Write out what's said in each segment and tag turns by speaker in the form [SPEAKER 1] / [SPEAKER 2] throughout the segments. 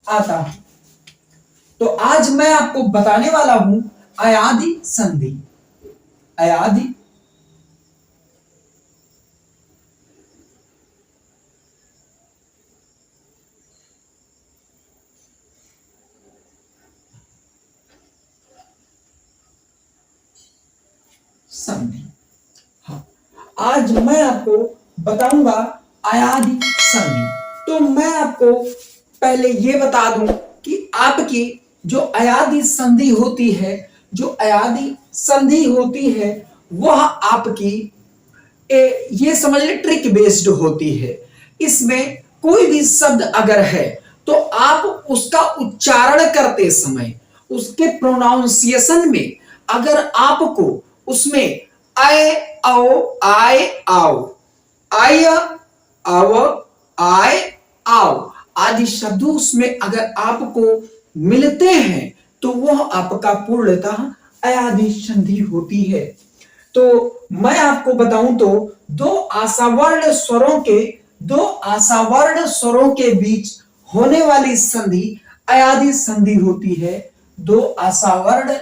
[SPEAKER 1] आता है। तो आज मैं आपको बताने वाला हूं अयादि संधि। अयादि संधि। हाँ, आज मैं आपको बताऊंगा अयादि संधि। तो मैं आपको पहले ये बता दूं कि आपकी जो अयादि संधि होती है, जो अयादि संधि होती है वह आपकी ये समझ ले ट्रिक बेस्ड होती है। इसमें कोई भी शब्द अगर है तो आप उसका उच्चारण करते समय उसके प्रोनाउंसिएशन में अगर आपको उसमें आए आओ आए आओ आय अव आय आओ आदि शब्द उसमें अगर आपको मिलते हैं तो वह आपका पूर्णतः अयादि संधि होती है। तो मैं आपको बताऊं तो दो आशावर्ण स्वरों के बीच होने वाली संधि अयादि संधि होती है। दो आशावर्ण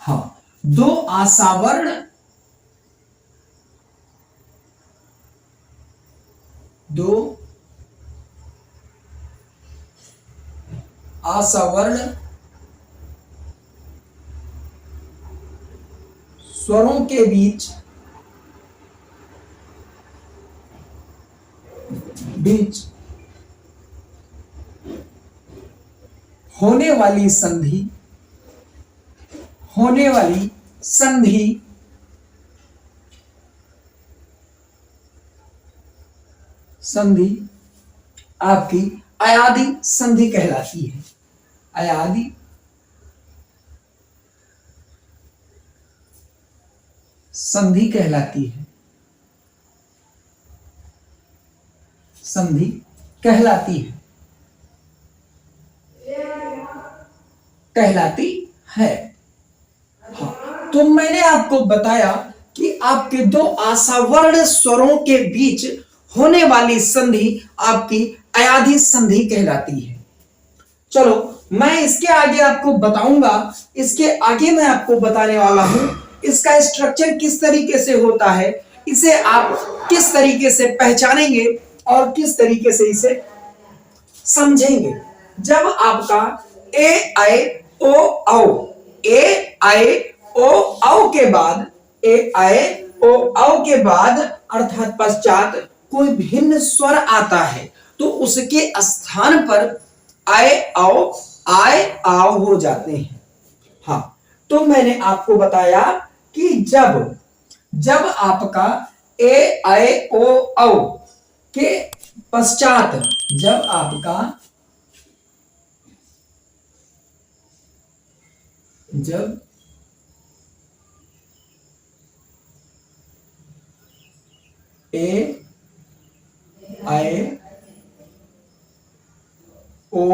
[SPEAKER 1] हाँ, दो आशावर्ण दो आशावर्ण स्वरों के बीच होने वाली संधि आपकी अयादि संधि कहलाती है। अयादि संधि कहलाती है। संधि कहलाती है। हाँ, तो मैंने आपको बताया कि आपके दो आशावर्ण स्वरों के बीच होने वाली संधि आपकी अयादि संधि कहलाती है। चलो मैं इसके आगे आपको बताऊंगा। इसके आगे मैं आपको बताने वाला हूं इसका स्ट्रक्चर किस तरीके से होता है, इसे आप किस तरीके से पहचानेंगे और किस तरीके से इसे समझेंगे। जब आपका ए आए ओ औ ए आए ओ औ के बाद ए आए ओ औ के बाद अर्थात पश्चात कोई भिन्न स्वर आता है तो उसके स्थान पर आए आओ आए आओ हो जाते हैं। हाँ, तो मैंने आपको बताया कि जब आपका ए आए ओ औ के पश्चात जब आपका जब ए आए ओ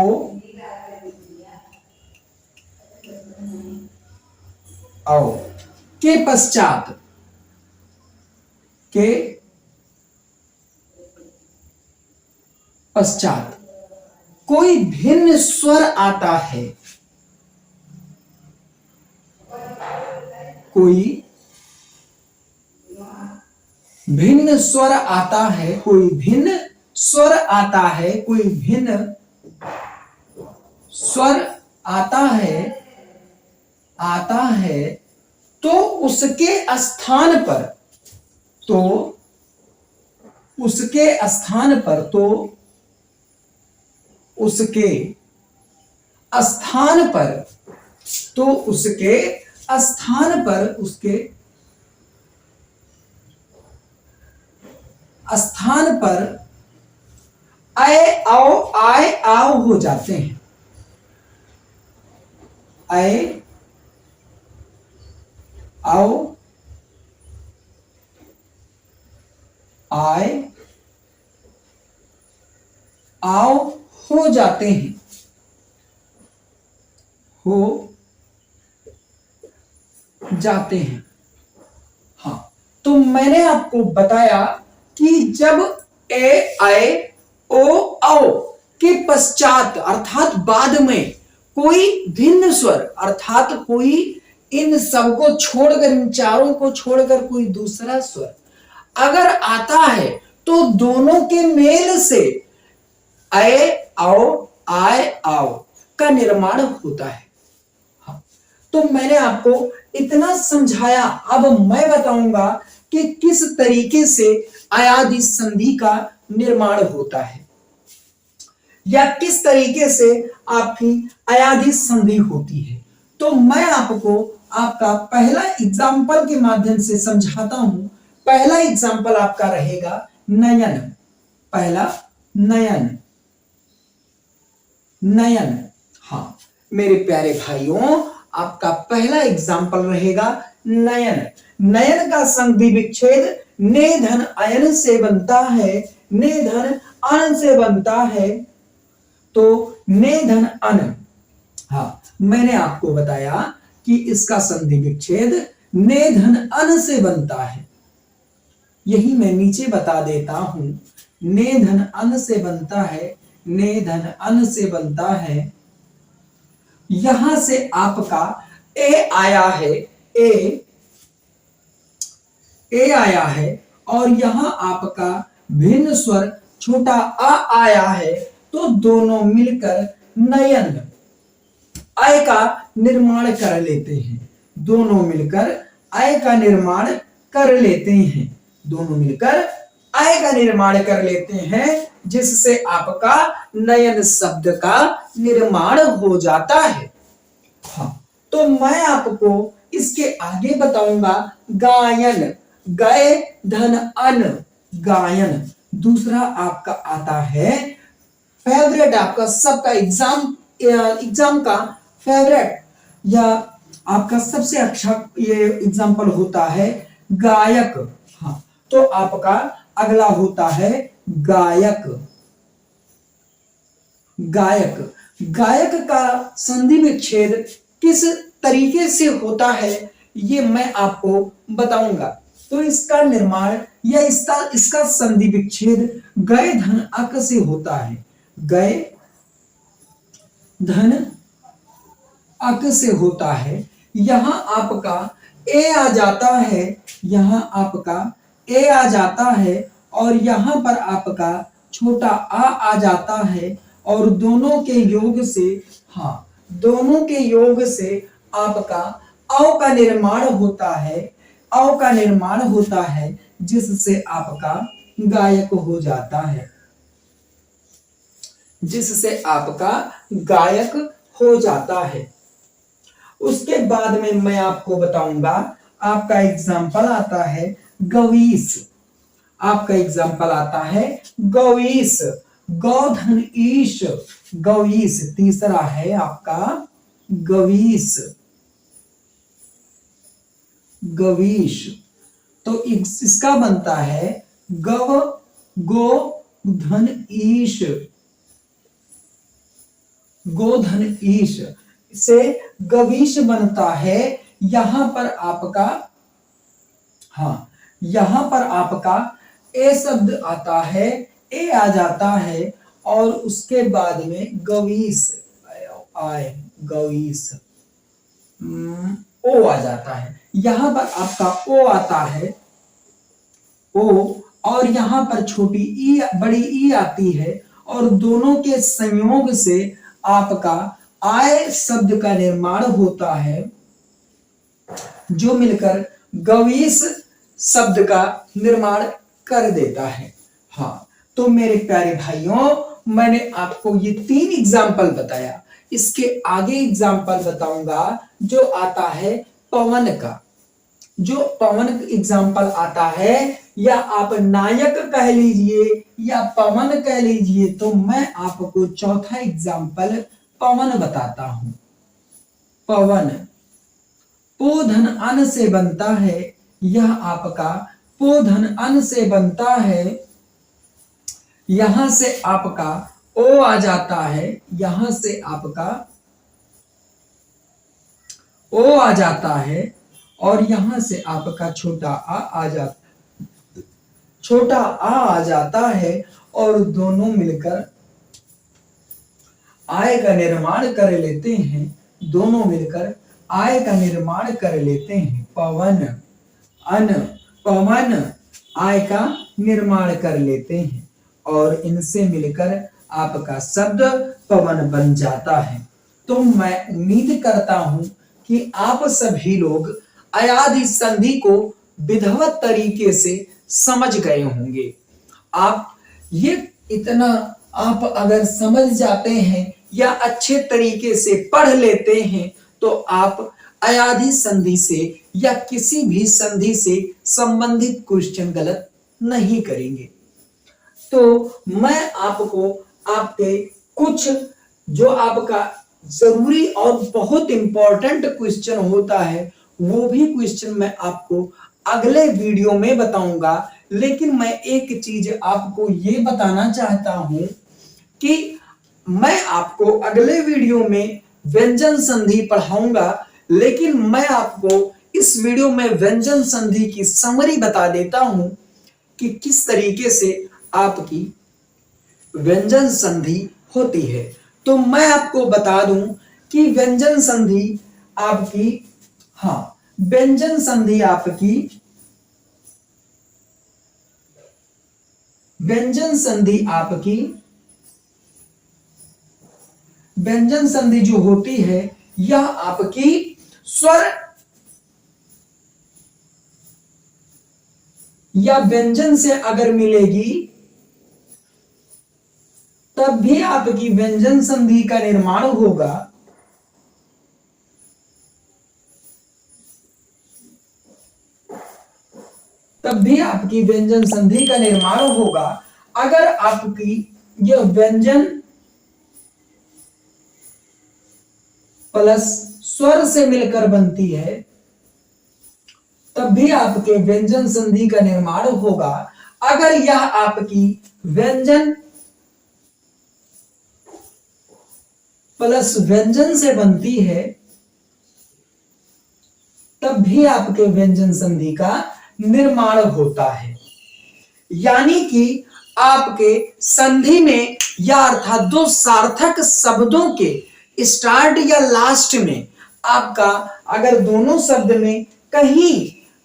[SPEAKER 1] औ के पश्चात कोई भिन्न स्वर आता है, कोई भिन्न स्वर आता है, कोई भिन्न स्वर आता है, कोई भिन्न स्वर आता है तो उसके स्थान पर तो उसके स्थान पर आए आओ हो जाते हैं। आए आओ आए आओ हो जाते हैं। हो जाते हैं। हाँ, तो मैंने आपको बताया कि जब ए आए ओ आओ के पश्चात अर्थात बाद में कोई भिन्न स्वर अर्थात कोई इन सबको छोड़कर, इन चारों को छोड़कर कोई दूसरा स्वर अगर आता है तो दोनों के मेल से आए आओ आए आओ का निर्माण होता है। हाँ, तो मैंने आपको इतना समझाया। अब मैं बताऊंगा कि किस तरीके से अयादि संधि का निर्माण होता है या किस तरीके से आपकी अयादि संधि होती है। तो मैं आपको आपका पहला एग्जाम्पल के माध्यम से समझाता हूं। पहला एग्जाम्पल आपका रहेगा नयन। पहला नयन, नयन। हाँ मेरे प्यारे भाइयों, आपका पहला एग्जाम्पल रहेगा नयन। नयन का संधि विच्छेद ने धन अयन से बनता है, ने धन अन से बनता है। तो ने धन अन, हाँ मैंने आपको बताया कि इसका संधि विच्छेद ने धन अन से बनता है। यही मैं नीचे बता देता हूं। ने धन अन से बनता है, ने धन अन से बनता है। यहां से आपका ए आया है, ए आया है और यहां आपका भिन्न स्वर छोटा आ आया है। तो दोनों मिलकर नयन आय का निर्माण कर लेते हैं। दोनों मिलकर आय का निर्माण कर लेते हैं। दोनों मिलकर आय का निर्माण कर लेते हैं, जिससे आपका नयन शब्द का निर्माण हो जाता है। हाँ, तो मैं आपको इसके आगे बताऊंगा गायन। गए धन अन, गायन। दूसरा आपका आता है फेवरेट, आपका सबका एग्जाम का फेवरेट या आपका सबसे अच्छा ये एग्जाम्पल होता है गायक। हाँ, तो आपका अगला होता है गायक। गायक, गायक का संधि विच्छेद किस तरीके से होता है ये मैं आपको बताऊंगा। तो इसका निर्माण या इसका संधि विच्छेद गए धन अक से होता है। गए धन अक से होता है। यहां आपका ए आ जाता है, यहां आपका ए आ जाता है और यहां पर आपका छोटा आ जाता है और दोनों के योग से, हाँ दोनों के योग से आपका औ का निर्माण होता है। औ का निर्माण होता है जिससे आपका गायक हो जाता है, जिससे आपका गायक हो जाता है। उसके बाद में मैं आपको बताऊंगा, आपका एग्जाम्पल आता है गवीस। आपका एग्जाम्पल आता है गवीस। गौधन ईश, गवीस। तीसरा है आपका गवीस, गवीश। तो इसका बनता है गव गो धन ईश, गोधन ईश से गवीश बनता है। यहां पर आपका, हाँ यहां पर आपका ए शब्द आता है, ए आ जाता है और उसके बाद में गवीस आए, गवीस ओ आ जाता है। यहां पर आपका ओ आता है, ओ, और यहां पर छोटी ई बड़ी ई आती है और दोनों के संयोग से आपका आय शब्द का निर्माण होता है, जो मिलकर गवीस शब्द का निर्माण कर देता है। हाँ, तो मेरे प्यारे भाइयों, मैंने आपको ये 3 एग्जाम्पल बताया। इसके आगे एग्जाम्पल बताऊंगा जो आता है पवन का। जो पवन एग्जाम्पल आता है, या आप नायक कह लीजिए या पवन कह लीजिए, तो मैं आपको चौथा एग्जाम्पल पवन बताता हूं। पवन पोधन अन से बनता है। यह आपका पोधन अन से बनता है। यहां से आपका ओ आ जाता है, यहां से आपका ओ आ जाता है और यहां से आपका छोटा आ जाता है और दोनों मिलकर आय का निर्माण कर लेते हैं। दोनों मिलकर आय का निर्माण कर लेते हैं। पवन आय का निर्माण कर लेते हैं और इनसे मिलकर आपका शब्द पवन बन जाता है। तो मैं उम्मीद करता हूं कि आप सभी लोग अयादि संधि को विधिवत तरीके से समझ गए होंगे। आप ये इतना आप अगर समझ जाते हैं या अच्छे तरीके से पढ़ लेते हैं तो आप अयादि संधि से या किसी भी संधि से संबंधित क्वेश्चन गलत नहीं करेंगे। तो मैं आपको आपके कुछ जो आपका जरूरी और बहुत इंपॉर्टेंट क्वेश्चन होता है वो भी क्वेश्चन मैं आपको अगले वीडियो में बताऊंगा। लेकिन मैं एक चीज आपको ये बताना चाहता हूं कि मैं आपको अगले वीडियो में व्यंजन संधि पढ़ाऊंगा, लेकिन मैं आपको इस वीडियो में व्यंजन संधि की समरी बता देता हूं कि किस तरीके से आपकी व्यंजन संधि होती है। तो मैं आपको बता दूं कि व्यंजन संधि आपकी व्यंजन संधि व्यंजन संधि जो होती है यह आपकी स्वर या व्यंजन से अगर मिलेगी तब भी आपकी व्यंजन संधि का निर्माण होगा। अगर आपकी यह व्यंजन प्लस स्वर से मिलकर बनती है तब भी आपके व्यंजन संधि का निर्माण होगा। अगर यह आपकी व्यंजन प्लस व्यंजन से बनती है तब भी आपके व्यंजन संधि का निर्माण होता है। यानी कि आपके संधि में या अर्थात दो सार्थक शब्दों के स्टार्ट या लास्ट में आपका अगर दोनों शब्द में कहीं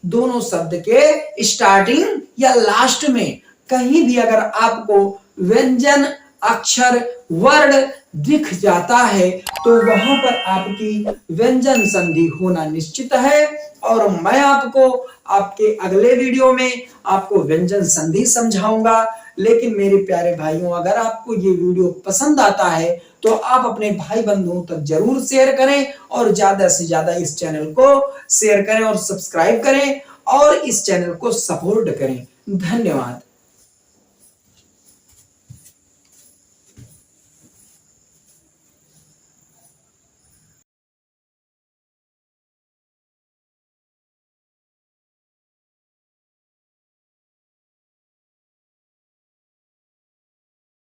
[SPEAKER 1] दोनों शब्द के स्टार्टिंग या लास्ट में कहीं भी अगर आपको व्यंजन अक्षर वर्ड दिख जाता है तो वहां पर आपकी व्यंजन संधि होना निश्चित है। और मैं आपको आपके अगले वीडियो में आपको व्यंजन संधि समझाऊंगा। लेकिन मेरे प्यारे भाइयों, अगर आपको ये वीडियो पसंद आता है तो आप अपने भाई बंधुओं तक जरूर शेयर करें और ज्यादा से ज्यादा इस चैनल को शेयर करें और सब्सक्राइब करें और इस चैनल को सपोर्ट करें। धन्यवाद।